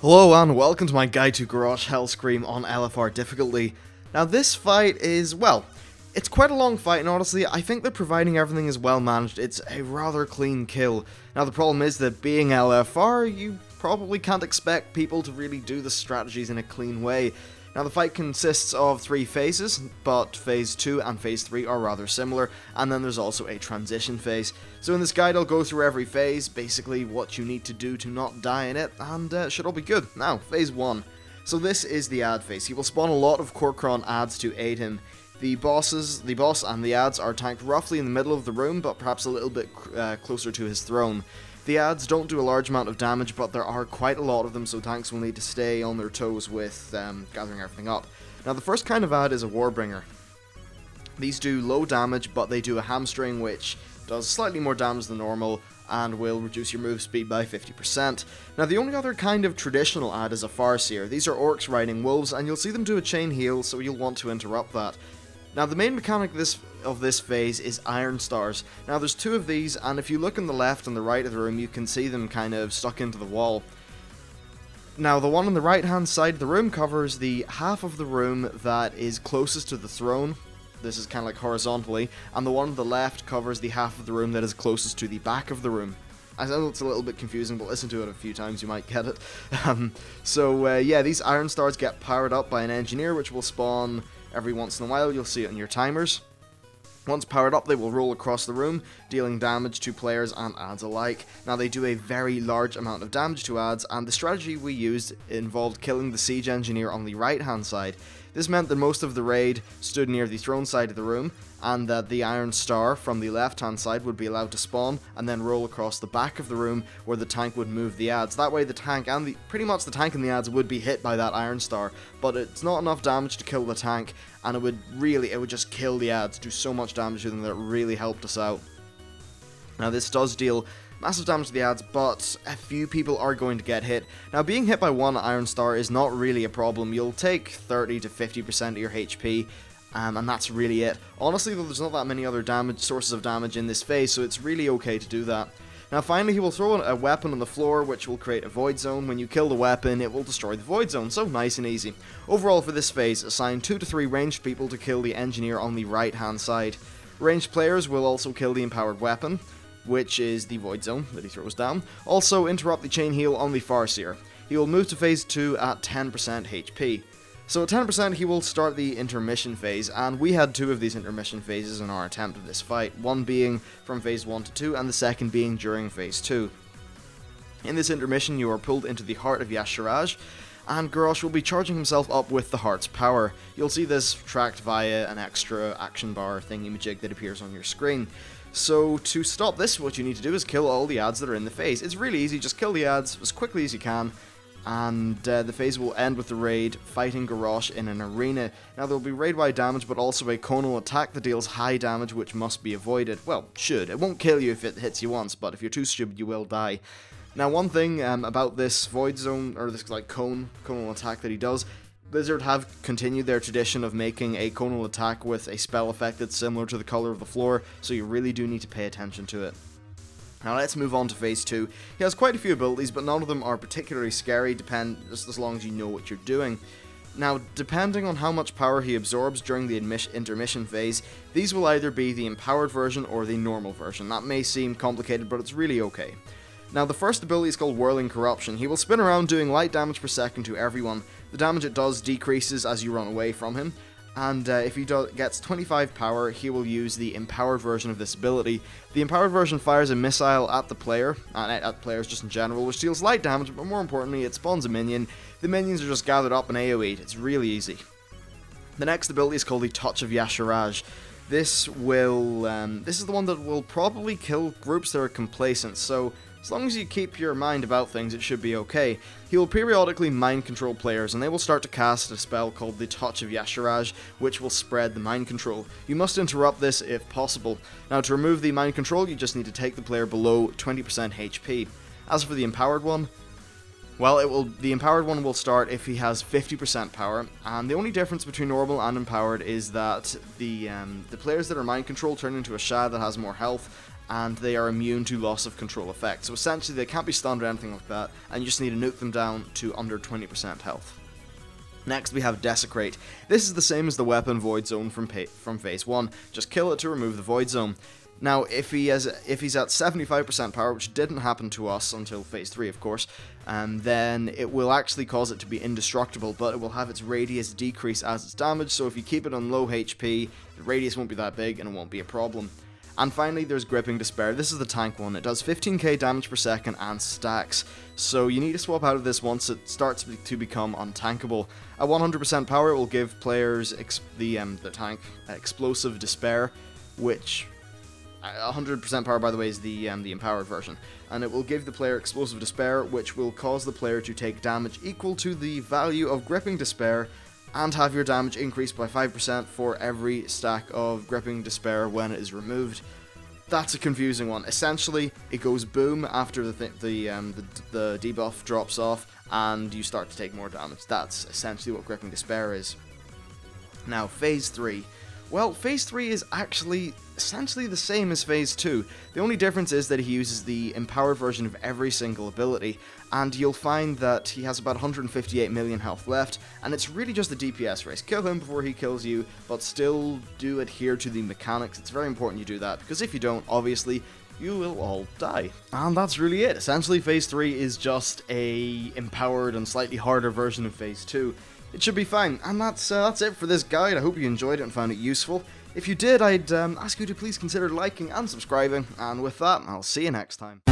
Hello and welcome to my guide to Garrosh Hellscream on LFR difficulty. Now this fight is, well, it's quite a long fight, and honestly I think that providing everything is well managed, it's a rather clean kill. Now the problem is that being LFR, you probably can't expect people to really do the strategies in a clean way. Now the fight consists of 3 phases, but phase 2 and phase 3 are rather similar, and then there's also a transition phase. So in this guide I'll go through every phase, basically what you need to do to not die in it, and it should all be good. Now, phase 1. So this is the ad phase. He will spawn a lot of Corkron ads to aid him. The boss and the ads are tanked roughly in the middle of the room, but perhaps a little bit closer to his throne. The ads don't do a large amount of damage, but there are quite a lot of them, so tanks will need to stay on their toes with gathering everything up. Now the first kind of ad is a Warbringer. These do low damage, but they do a hamstring which does slightly more damage than normal and will reduce your move speed by 50%. Now the only other kind of traditional ad is a Farseer. These are orcs riding wolves, and you'll see them do a chain heal, so you'll want to interrupt that. Now the main mechanic of this phase is Iron Stars. Now there's 2 of these, and if you look on the left and the right of the room, you can see them kind of stuck into the wall. Now the one on the right hand side of the room covers the half of the room that is closest to the throne. This is kind of like horizontally, and the one on the left covers the half of the room that is closest to the back of the room. I know it's a little bit confusing, but listen to it a few times, you might get it. Yeah, these Iron Stars get powered up by an engineer, which will spawn every once in a while. You'll see it on your timers. Once powered up, they will roll across the room, dealing damage to players and ads alike. Now they do a very large amount of damage to ads, and the strategy we used involved killing the siege engineer on the right hand side. This meant that most of the raid stood near the throne side of the room, and that the Iron Star from the left hand side would be allowed to spawn and then roll across the back of the room where the tank would move the ads. That way the tank and pretty much the tank and the ads would be hit by that Iron Star, but it's not enough damage to kill the tank, and it would just kill the ads, do so much damage to them that it really helped us out. Now this does deal massive damage to the ads, but a few people are going to get hit. Now being hit by 1 Iron Star is not really a problem. You'll take 30 to 50% of your HP, and that's really it. Honestly though, there's not that many other sources of damage in this phase, so it's really okay to do that. Now finally he will throw a weapon on the floor which will create a void zone. When you kill the weapon, it will destroy the void zone, so nice and easy. Overall for this phase, assign 2 to 3 ranged people to kill the engineer on the right hand side. Ranged players will also kill the empowered weapon, which is the void zone that he throws down. Also interrupt the chain heal on the Farseer. He will move to phase 2 at 10% HP. So at 10% he will start the intermission phase, and we had 2 of these intermission phases in our attempt at this fight, one being from phase 1 to 2 and the second being during phase 2. In this intermission you are pulled into the heart of Yasharaj, and Garrosh will be charging himself up with the heart's power. You'll see this tracked via an extra action bar thingy-majig that appears on your screen. So to stop this, what you need to do is kill all the ads that are in the phase. It's really easy, just kill the ads as quickly as you can, and the phase will end with the raid fighting Garrosh in an arena. Now there will be raid-wide damage, but also a conal attack that deals high damage which must be avoided. Well, should. It won't kill you if it hits you once, but if you're too stupid you will die. Now one thing about this void zone, or this like conal attack that he does, Blizzard have continued their tradition of making a conal attack with a spell effect that's similar to the color of the floor, so you really do need to pay attention to it. Now let's move on to phase 2. He has quite a few abilities, but none of them are particularly scary, just as long as you know what you're doing. Now, depending on how much power he absorbs during the intermission phase, these will either be the empowered version or the normal version. That may seem complicated, but it's really okay. Now the first ability is called Whirling Corruption. He will spin around doing light damage per second to everyone. The damage it does decreases as you run away from him, and if he gets 25 power, he will use the empowered version of this ability. The empowered version fires a missile at the player, and at players just in general, which deals light damage, but more importantly it spawns a minion. The minions are just gathered up and AoE'd. It's really easy. The next ability is called the Touch of Yasharaj. This is the one that will probably kill groups that are complacent, so as long as you keep your mind about things, it should be okay. He will periodically mind control players, and they will start to cast a spell called the Touch of Yasharaj, which will spread the mind control. You must interrupt this if possible. Now to remove the mind control, you just need to take the player below 20% HP. As for the empowered one, well, the empowered one will start if he has 50% power, and the only difference between normal and empowered is that the players that are mind controlled turn into a Shad that has more health, and they are immune to loss of control effects. So essentially they can't be stunned or anything like that, and you just need to nuke them down to under 20% health. Next we have Desecrate. This is the same as the weapon Void Zone from Phase 1, just kill it to remove the Void Zone. Now, if he's at 75% power, which didn't happen to us until Phase 3, of course, then it will actually cause it to be indestructible, but it will have its radius decrease as it's damaged, so if you keep it on low HP, the radius won't be that big and it won't be a problem. And finally, there's Gripping Despair. This is the tank one. It does 15k damage per second and stacks, so you need to swap out of this once it starts to become untankable. At 100% power, it will give players the tank Explosive Despair, which 100% power, by the way, is the empowered version, and it will give the player Explosive Despair, which will cause the player to take damage equal to the value of Gripping Despair, and have your damage increased by 5% for every stack of Gripping Despair when it is removed. That's a confusing one. Essentially, it goes boom after the debuff drops off, and you start to take more damage. That's essentially what Gripping Despair is. Now, Phase 3. Well, Phase 3 is actually essentially the same as Phase 2. The only difference is that he uses the empowered version of every single ability, and you'll find that he has about 158 million health left, and it's really just a DPS race. Kill him before he kills you, but still do adhere to the mechanics. It's very important you do that, because if you don't, obviously, you will all die. And that's really it. Essentially, Phase 3 is just a empowered and slightly harder version of Phase 2. It should be fine, and that's it for this guide. I hope you enjoyed it and found it useful. If you did, I'd ask you to please consider liking and subscribing, and with that, I'll see you next time.